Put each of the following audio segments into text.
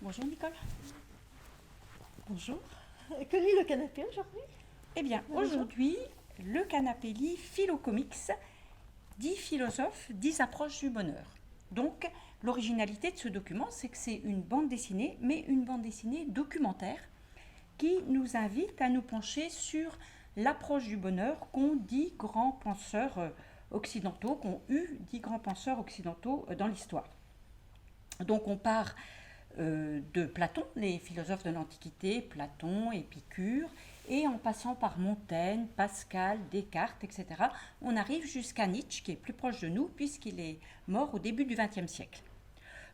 Bonjour Nicole. Bonjour. Que lit le canapé aujourd'hui? Eh bien, aujourd'hui, le canapé lit Philocomics, 10 philosophes, 10 approches du bonheur. Donc, l'originalité de ce document, c'est que c'est une bande dessinée, mais une bande dessinée documentaire qui nous invite à nous pencher sur l'approche du bonheur qu'ont 10 grands penseurs occidentaux, qu'ont eu 10 grands penseurs occidentaux dans l'histoire. Donc, on part de Platon, les philosophes de l'Antiquité, Platon, Épicure, et en passant par Montaigne, Pascal, Descartes, etc., on arrive jusqu'à Nietzsche, qui est plus proche de nous, puisqu'il est mort au début du XXe siècle.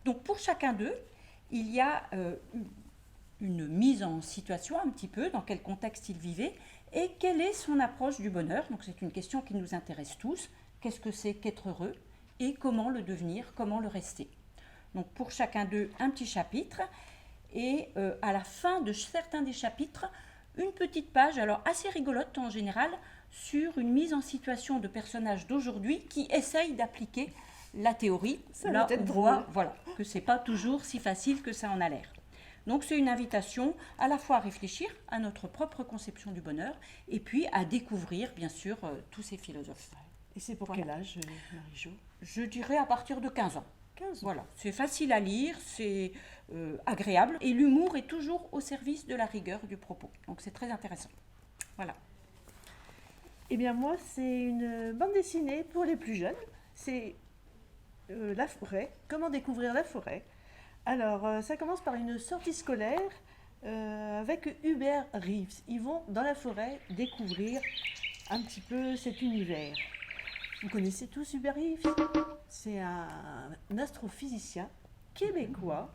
Donc pour chacun d'eux, il y a une mise en situation un petit peu, dans quel contexte il vivait, et quelle est son approche du bonheur. Donc c'est une question qui nous intéresse tous. Qu'est-ce que c'est qu'être heureux, et comment le devenir, comment le rester. Donc pour chacun d'eux, un petit chapitre, et à la fin de certains des chapitres, une petite page, alors assez rigolote en général, sur une mise en situation de personnages d'aujourd'hui qui essayent d'appliquer la théorie. Ça Là, doit être on drôle. voit que c'est pas toujours si facile que ça en a l'air. Donc c'est une invitation à la fois à réfléchir à notre propre conception du bonheur et puis à découvrir, bien sûr, tous ces philosophes. Et c'est pour Voilà. quel âge, Marie-Jo? Je dirais à partir de 15 ans. 15 ans. Voilà, c'est facile à lire, c'est agréable et l'humour est toujours au service de la rigueur du propos. Donc c'est très intéressant. Voilà. Eh bien moi, c'est une bande dessinée pour les plus jeunes. C'est la forêt. Comment découvrir la forêt? Alors, ça commence par une sortie scolaire avec Hubert Reeves. Ils vont dans la forêt découvrir un petit peu cet univers. Vous connaissez tous Hubert Reeves? C'est un astrophysicien québécois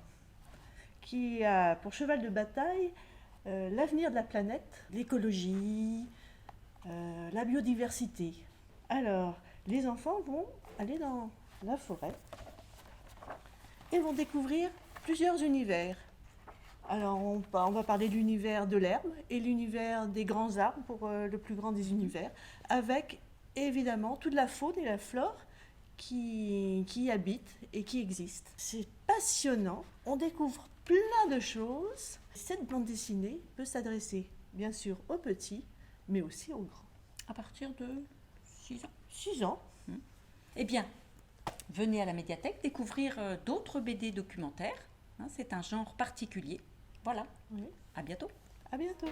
qui a pour cheval de bataille l'avenir de la planète, l'écologie, la biodiversité. Alors, les enfants vont aller dans la forêt et vont découvrir plusieurs univers. Alors, on va parler de l'univers de l'herbe et l'univers des grands arbres pour le plus grand des univers, avec évidemment toute la faune et la flore qui y habitent et qui existent. C'est passionnant, on découvre plein de choses. Cette bande dessinée peut s'adresser bien sûr aux petits, mais aussi aux grands. À partir de 6 ans. 6 ans. Eh bien, venez à la médiathèque découvrir d'autres BD documentaires. Hein, c'est un genre particulier. Voilà. Oui. À bientôt. À bientôt.